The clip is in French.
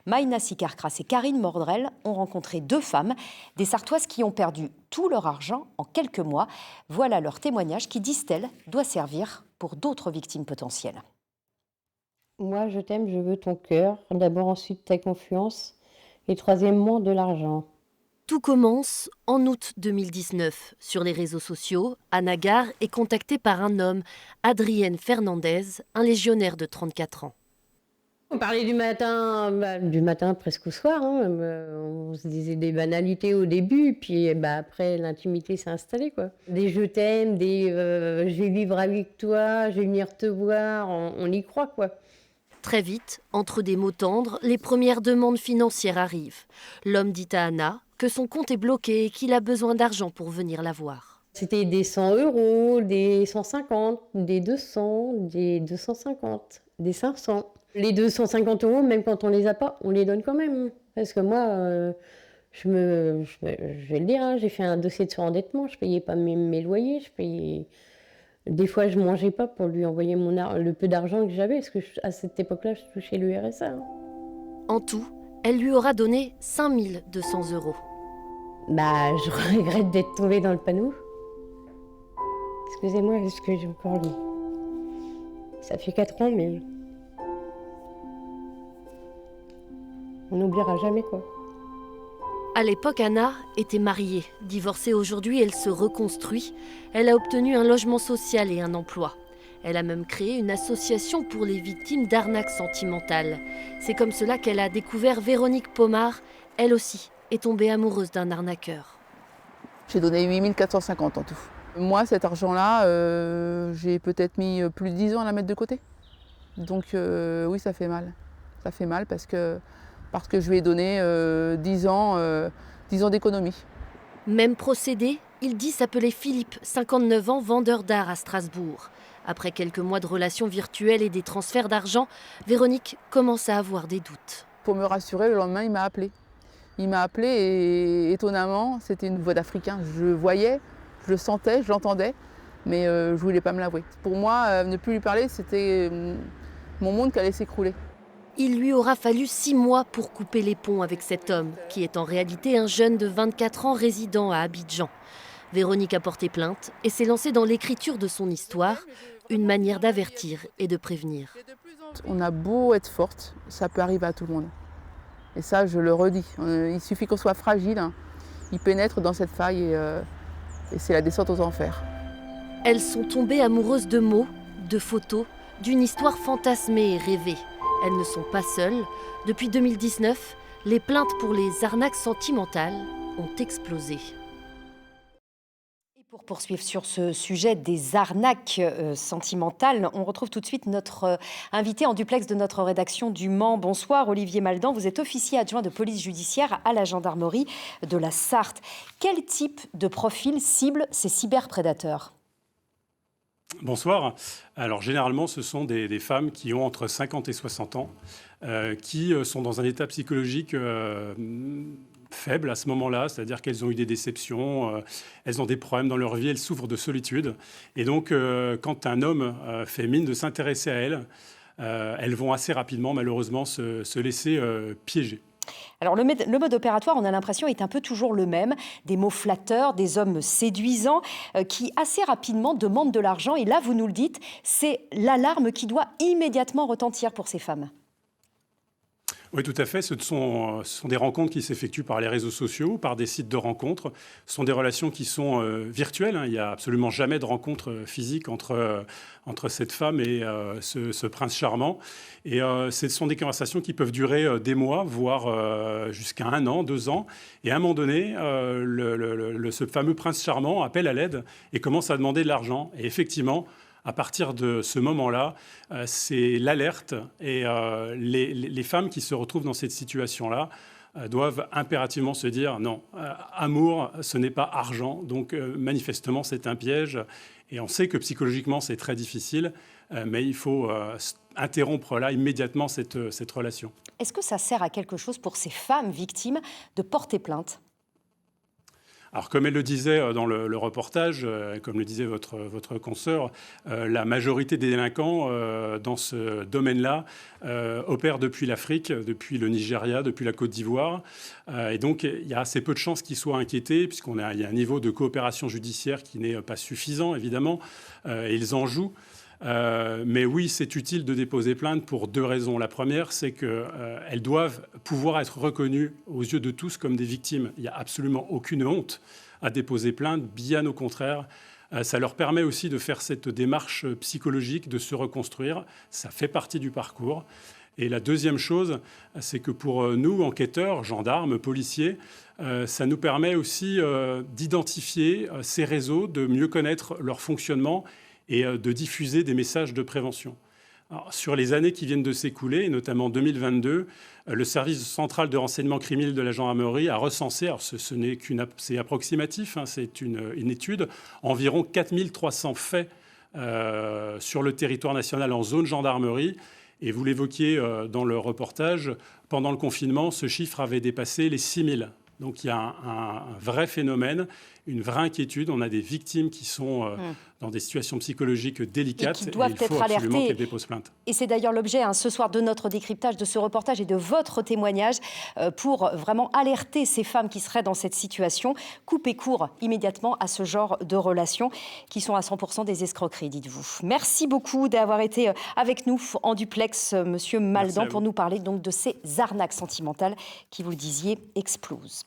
Maïna Sikarkras et Karine Mordrel ont rencontré 2 femmes, des Sartoises qui ont perdu tout leur argent en quelques mois. Voilà leur témoignage qui, disent-elles, doit servir pour d'autres victimes potentielles. Moi, je t'aime, je veux ton cœur. D'abord, ensuite ta confiance. Et troisièmement, de l'argent. Tout commence en août 2019. Sur les réseaux sociaux, Anna Gare est contactée par un homme, Adrien Fernandez, un légionnaire de 34 ans. On parlait du matin presque au soir. On se disait des banalités au début, puis après l'intimité s'est installée, quoi. Des je t'aime, des je vais vivre avec toi, je vais venir te voir, on y croit, quoi. Très vite, entre des mots tendres, les premières demandes financières arrivent. L'homme dit à Anna que son compte est bloqué et qu'il a besoin d'argent pour venir la voir. C'était des 100 euros, des 150, des 200, des 250, des 500. Les 250 euros, même quand on les a pas, on les donne quand même. Parce que moi, je vais le dire, hein, j'ai fait un dossier de surendettement, je payais pas mes loyers, des fois je mangeais pas pour lui envoyer le peu d'argent que j'avais, parce que à cette époque-là, je touchais le RSA. Hein. En tout, elle lui aura donné 5 200 €. Je regrette d'être tombée dans le panneau. Excusez-moi, est-ce que j'ai encore lu? Ça fait 4 ans, mais on n'oubliera jamais, quoi. À l'époque, Anna était mariée. Divorcée aujourd'hui, elle se reconstruit. Elle a obtenu un logement social et un emploi. Elle a même créé une association pour les victimes d'arnaques sentimentales. C'est comme cela qu'elle a découvert Véronique Pomard. Elle aussi est tombée amoureuse d'un arnaqueur. J'ai donné 8 450 en tout. Moi, cet argent-là, j'ai peut-être mis plus de 10 ans à la mettre de côté. Donc oui, ça fait mal. Ça fait mal parce que je lui ai donné 10 ans d'économie. Même procédé, il dit s'appeler Philippe, 59 ans, vendeur d'art à Strasbourg. Après quelques mois de relations virtuelles et des transferts d'argent, Véronique commence à avoir des doutes. Pour me rassurer, le lendemain, il m'a appelé. Il m'a appelé et étonnamment, c'était une voix d'Africain. Je le voyais, je le sentais, je l'entendais, mais je ne voulais pas me l'avouer. Pour moi, ne plus lui parler, c'était mon monde qui allait s'écrouler. Il lui aura fallu 6 mois pour couper les ponts avec cet homme, qui est en réalité un jeune de 24 ans résidant à Abidjan. Véronique a porté plainte et s'est lancée dans l'écriture de son histoire, une manière d'avertir et de prévenir. On a beau être forte, ça peut arriver à tout le monde. Et ça, je le redis, il suffit qu'on soit fragile, hein. Il pénètre dans cette faille et c'est la descente aux enfers. Elles sont tombées amoureuses de mots, de photos, d'une histoire fantasmée et rêvée. Elles ne sont pas seules. Depuis 2019, les plaintes pour les arnaques sentimentales ont explosé. Pour poursuivre sur ce sujet des arnaques sentimentales, on retrouve tout de suite notre invité en duplex de notre rédaction du Mans. Bonsoir Olivier Maldan, vous êtes officier adjoint de police judiciaire à la gendarmerie de la Sarthe. Quel type de profil cible ces cyberprédateurs ? Bonsoir. Alors généralement, ce sont des femmes qui ont entre 50 et 60 ans, qui sont dans un état psychologique faible à ce moment-là, c'est-à-dire qu'elles ont eu des déceptions, elles ont des problèmes dans leur vie, elles souffrent de solitude. Et donc, quand un homme fait mine de s'intéresser à elles vont assez rapidement, malheureusement, se laisser piéger. Alors le mode opératoire, on a l'impression, est un peu toujours le même. Des mots flatteurs, des hommes séduisants qui assez rapidement demandent de l'argent. Et là, vous nous le dites, c'est l'alarme qui doit immédiatement retentir pour ces femmes. Oui, tout à fait. Ce sont des rencontres qui s'effectuent par les réseaux sociaux, par des sites de rencontres. Ce sont des relations qui sont virtuelles. Il n'y a absolument jamais de rencontre physique entre cette femme et ce prince charmant. Et ce sont des conversations qui peuvent durer des mois, voire jusqu'à 1 an, 2 ans. Et à un moment donné, ce fameux prince charmant appelle à l'aide et commence à demander de l'argent. Et effectivement, à partir de ce moment-là, c'est l'alerte et les femmes qui se retrouvent dans cette situation-là doivent impérativement se dire non, amour, ce n'est pas argent, donc manifestement c'est un piège. Et on sait que psychologiquement c'est très difficile, mais il faut interrompre là immédiatement cette relation. Est-ce que ça sert à quelque chose pour ces femmes victimes de porter plainte ? Alors, comme elle le disait dans le reportage, comme le disait votre consoeur, la majorité des délinquants dans ce domaine-là opèrent depuis l'Afrique, depuis le Nigeria, depuis la Côte d'Ivoire. Et donc, il y a assez peu de chances qu'ils soient inquiétés, puisqu'il y a un niveau de coopération judiciaire qui n'est pas suffisant, évidemment, et ils en jouent. Mais oui, c'est utile de déposer plainte pour 2 raisons. La première, c'est qu'elles doivent pouvoir être reconnues aux yeux de tous comme des victimes. Il n'y a absolument aucune honte à déposer plainte, bien au contraire. Ça leur permet aussi de faire cette démarche psychologique, de se reconstruire. Ça fait partie du parcours. Et la deuxième chose, c'est que pour nous, enquêteurs, gendarmes, policiers, ça nous permet aussi d'identifier ces réseaux, de mieux connaître leur fonctionnement et de diffuser des messages de prévention. Alors, sur les années qui viennent de s'écouler, et notamment 2022, le service central de renseignement criminel de la gendarmerie a recensé, alors c'est approximatif, c'est une étude, environ 4300 faits sur le territoire national en zone gendarmerie. Et vous l'évoquiez dans le reportage, pendant le confinement, ce chiffre avait dépassé les 6000. Donc il y a un vrai phénomène, une vraie inquiétude. On a des victimes qui sont dans des situations psychologiques délicates. Et qui doivent être absolument alertées. qu'elles déposent plainte. Et c'est d'ailleurs l'objet ce soir de notre décryptage, de ce reportage et de votre témoignage pour vraiment alerter ces femmes qui seraient dans cette situation, couper court immédiatement à ce genre de relations qui sont à 100% des escroqueries, dites-vous. Merci beaucoup d'avoir été avec nous en duplex, Monsieur Maldan, pour nous parler donc de ces arnaques sentimentales qui, vous le disiez, explosent.